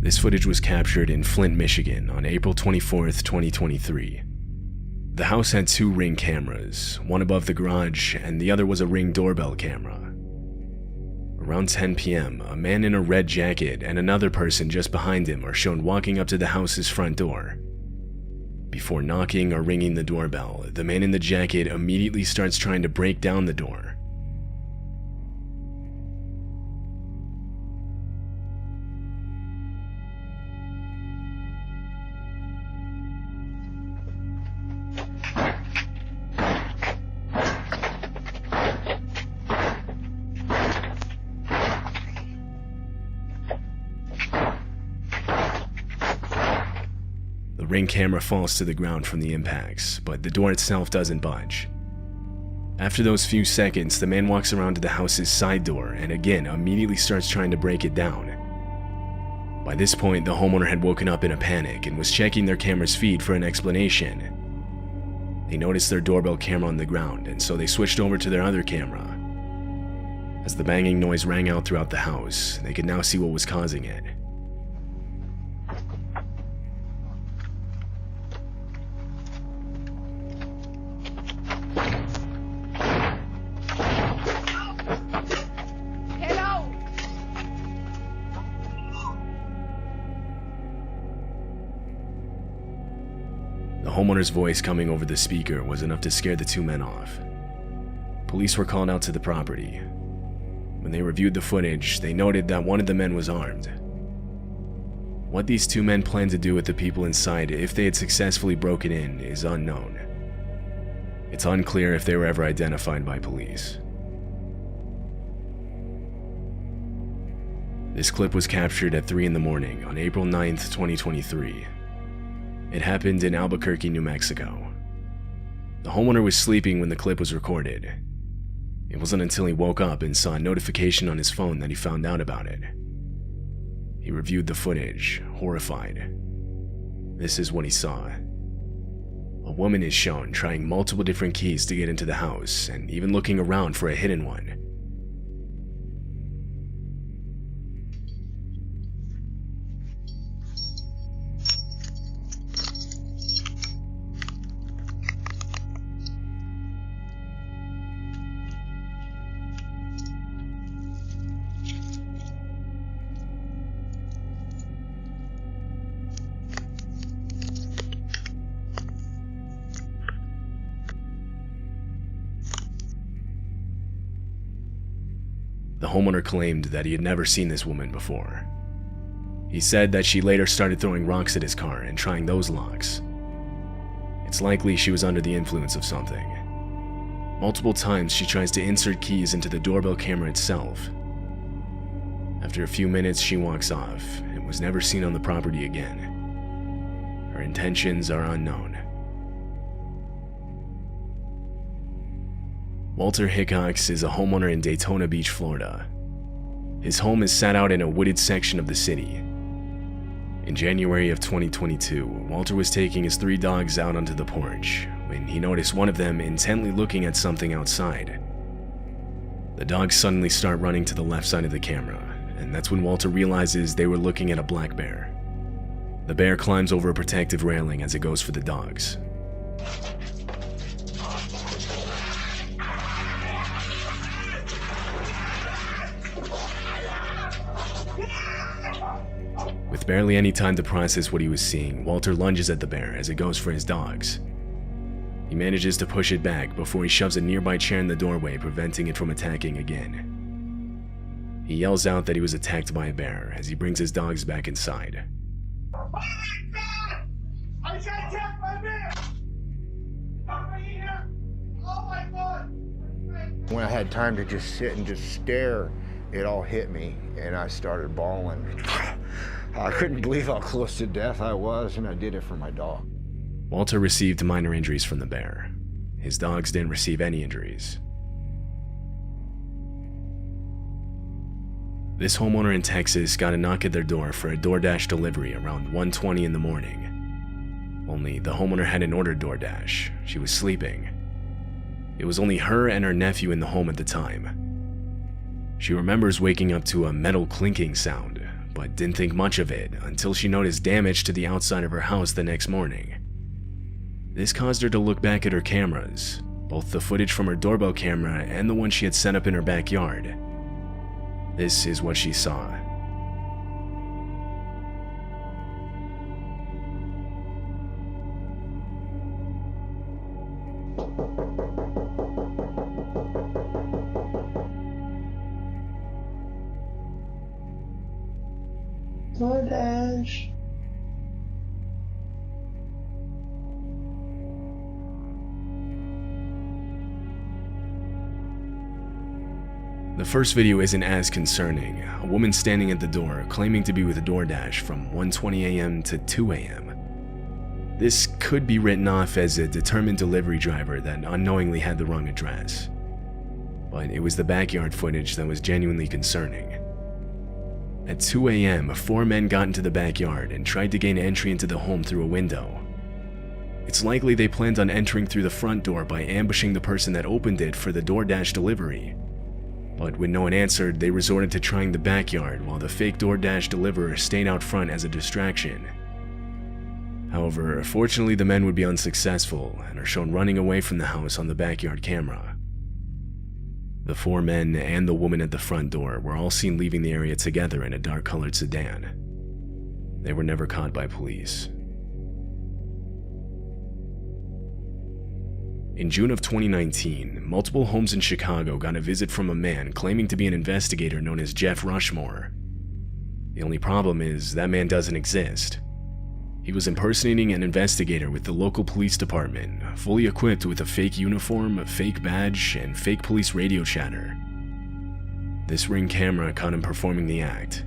This footage was captured in Flint, Michigan on April 24th, 2023. The house had 2 Ring cameras, one above the garage and the other was a Ring doorbell camera. Around 10 p.m., a man in a red jacket and another person just behind him are shown walking up to the house's front door. Before knocking or ringing the doorbell, the man in the jacket immediately starts trying to break down the door. The Ring camera falls to the ground from the impacts, but the door itself doesn't budge. After those few seconds, the man walks around to the house's side door and again immediately starts trying to break it down. By this point, the homeowner had woken up in a panic and was checking their camera's feed for an explanation. They noticed their doorbell camera on the ground, and so they switched over to their other camera. As the banging noise rang out throughout the house, they could now see what was causing it. The homeowner's voice coming over the speaker was enough to scare the 2 men off. Police were called out to the property. When they reviewed the footage, they noted that one of the men was armed. What these 2 men planned to do with the people inside if they had successfully broken in is unknown. It's unclear if they were ever identified by police. This clip was captured at 3 in the morning on April 9th, 2023. It happened in Albuquerque, New Mexico. The homeowner was sleeping when the clip was recorded. It wasn't until he woke up and saw a notification on his phone that he found out about it. He reviewed the footage, horrified. This is what he saw. A woman is shown trying multiple different keys to get into the house and even looking around for a hidden one. The homeowner claimed that he had never seen this woman before. He said that she later started throwing rocks at his car and trying those locks. It's likely she was under the influence of something. Multiple times she tries to insert keys into the doorbell camera itself. After a few minutes she walks off and was never seen on the property again. Her intentions are unknown. Walter Hickox is a homeowner in Daytona Beach, Florida. His home is set out in a wooded section of the city. In January of 2022, Walter was taking his 3 dogs out onto the porch when he noticed one of them intently looking at something outside. The dogs suddenly start running to the left side of the camera, and that's when Walter realizes they were looking at a black bear. The bear climbs over a protective railing as it goes for the dogs. With barely any time to process what he was seeing, Walter lunges at the bear as it goes for his dogs. He manages to push it back before he shoves a nearby chair in the doorway, preventing it from attacking again. He yells out that he was attacked by a bear as he brings his dogs back inside. Oh my God! I got attacked by a bear! Are we here? Oh my God! When I had time to just sit and just stare, it all hit me and I started bawling. I couldn't believe how close to death I was, and I did it for my dog. Walter received minor injuries from the bear. His dogs didn't receive any injuries. This homeowner in Texas got a knock at their door for a DoorDash delivery around 1:20 in the morning. Only the homeowner hadn't ordered DoorDash. She was sleeping. It was only her and her nephew in the home at the time. She remembers waking up to a metal clinking sound, but didn't think much of it until she noticed damage to the outside of her house the next morning. This caused her to look back at her cameras, both the footage from her doorbell camera and the one she had set up in her backyard. This is what she saw. DoorDash. The first video isn't as concerning. A woman standing at the door claiming to be with DoorDash from 1:20 a.m. to 2 a.m. This could be written off as a determined delivery driver that unknowingly had the wrong address. But it was the backyard footage that was genuinely concerning. At 2 a.m., 4 men got into the backyard and tried to gain entry into the home through a window. It's likely they planned on entering through the front door by ambushing the person that opened it for the DoorDash delivery. But when no one answered, they resorted to trying the backyard while the fake DoorDash deliverer stayed out front as a distraction. However, fortunately the men would be unsuccessful and are shown running away from the house on the backyard camera. The 4 men and the woman at the front door were all seen leaving the area together in a dark-colored sedan. They were never caught by police. In June of 2019, multiple homes in Chicago got a visit from a man claiming to be an investigator known as Jeff Rushmore. The only problem is that man doesn't exist. He was impersonating an investigator with the local police department, fully equipped with a fake uniform, a fake badge, and fake police radio chatter. This Ring camera caught him performing the act.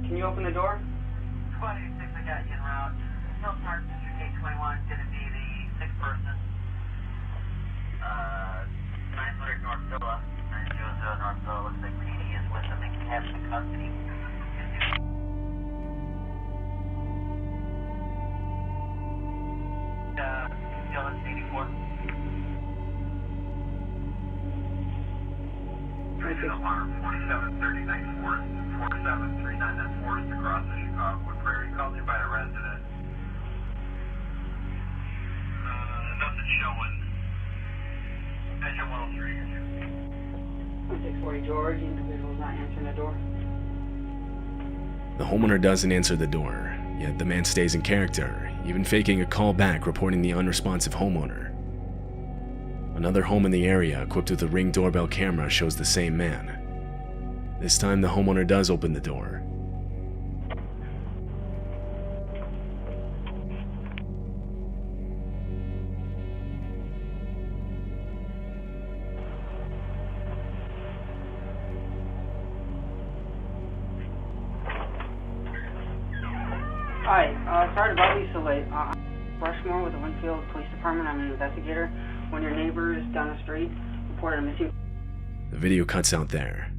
Can you open the door? 26, I got you en route. Hill Park, District 821, gonna be the 6th person. 900 North Villa, 900 North Villa, looks like PD is with them and have him in custody. Still in 84. Alarm 4739 Forest, 4739, that's Forest across the Chicago Prairie, called in by a resident. Nothing showing. Engine 103. 640 George, the individual's not answering the door. The homeowner doesn't answer the door, yet the man stays in character, even faking a call back reporting the unresponsive homeowner. Another home in the area equipped with a Ring doorbell camera shows the same man. This time the homeowner does open the door. Hi, sorry to bother you so late. Rushmore with the Winfield Police Department. I'm an investigator. One of your neighbors down the street reported a missing... The video cuts out there.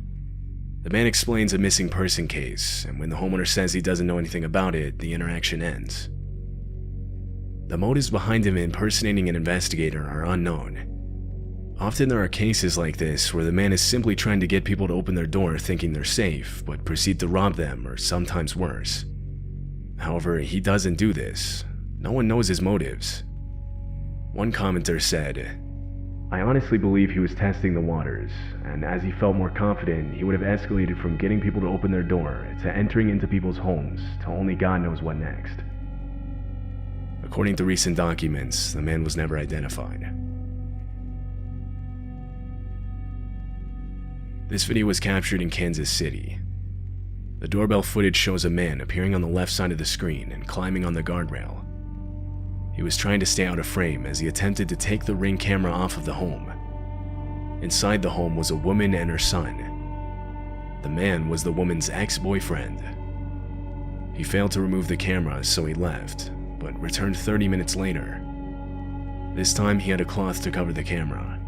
The man explains a missing person case, and when the homeowner says he doesn't know anything about it, the interaction ends. The motives behind him impersonating an investigator are unknown. Often there are cases like this where the man is simply trying to get people to open their door thinking they're safe, but proceed to rob them, or sometimes worse. However, he doesn't do this. No one knows his motives. One commenter said, "I honestly believe he was testing the waters, and as he felt more confident, he would have escalated from getting people to open their door to entering into people's homes to only God knows what next." According to recent documents, the man was never identified. This video was captured in Kansas City. The doorbell footage shows a man appearing on the left side of the screen and climbing on the guardrail. He was trying to stay out of frame as he attempted to take the Ring camera off of the home. Inside the home was a woman and her son. The man was the woman's ex-boyfriend. He failed to remove the camera, so he left, but returned 30 minutes later. This time he had a cloth to cover the camera.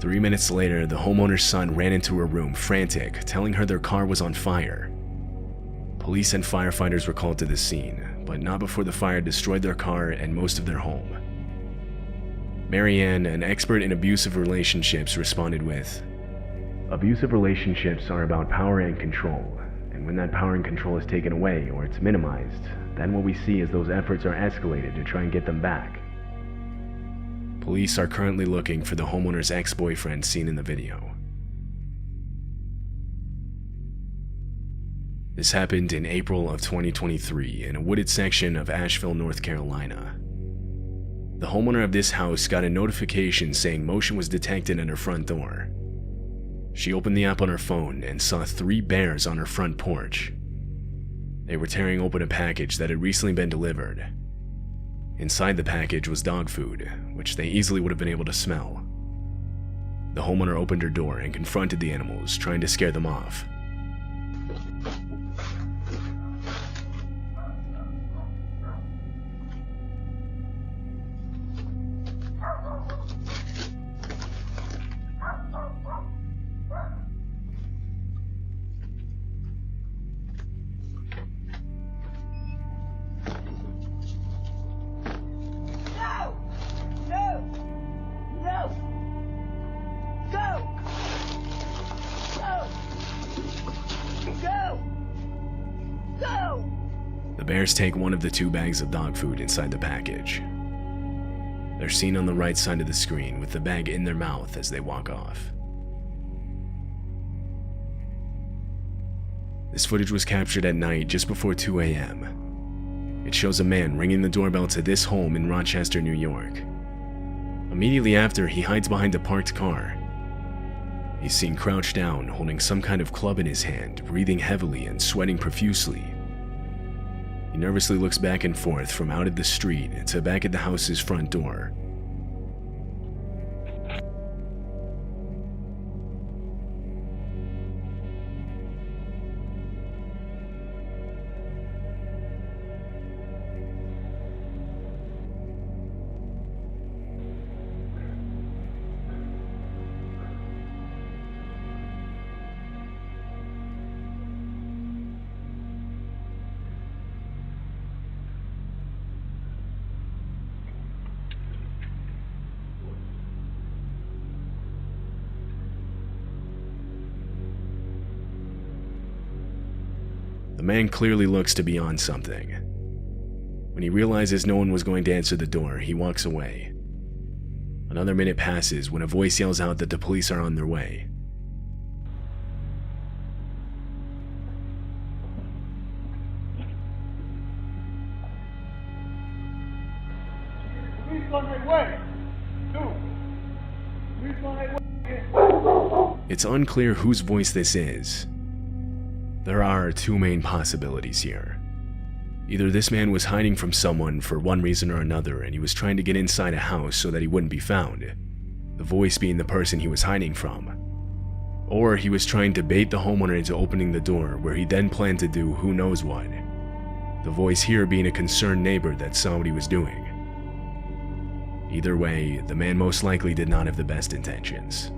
3 minutes later, the homeowner's son ran into her room frantic, telling her their car was on fire. Police and firefighters were called to the scene, but not before the fire destroyed their car and most of their home. Marianne, an expert in abusive relationships, responded with, "Abusive relationships are about power and control, and when that power and control is taken away or it's minimized, then what we see is those efforts are escalated to try and get them back." Police are currently looking for the homeowner's ex-boyfriend seen in the video. This happened in April of 2023 in a wooded section of Asheville, North Carolina. The homeowner of this house got a notification saying motion was detected at her front door. She opened the app on her phone and saw 3 bears on her front porch. They were tearing open a package that had recently been delivered. Inside the package was dog food, which they easily would have been able to smell. The homeowner opened her door and confronted the animals, trying to scare them off. The bears take one of the 2 bags of dog food inside the package. They're seen on the right side of the screen with the bag in their mouth as they walk off. This footage was captured at night just before 2 a.m. It shows a man ringing the doorbell to this home in Rochester, New York. Immediately after, he hides behind a parked car. He's seen crouched down, holding some kind of club in his hand, breathing heavily and sweating profusely. He nervously looks back and forth from out at the street to back at the house's front door. The man clearly looks to be on something. When he realizes no one was going to answer the door, he walks away. Another minute passes when a voice yells out that the police are on their way. Police on their way. Police on their way. It's unclear whose voice this is. There are 2 main possibilities here. Either this man was hiding from someone for one reason or another and he was trying to get inside a house so that he wouldn't be found, the voice being the person he was hiding from. Or he was trying to bait the homeowner into opening the door where he then planned to do who knows what. The voice here being a concerned neighbor that saw what he was doing. Either way, the man most likely did not have the best intentions.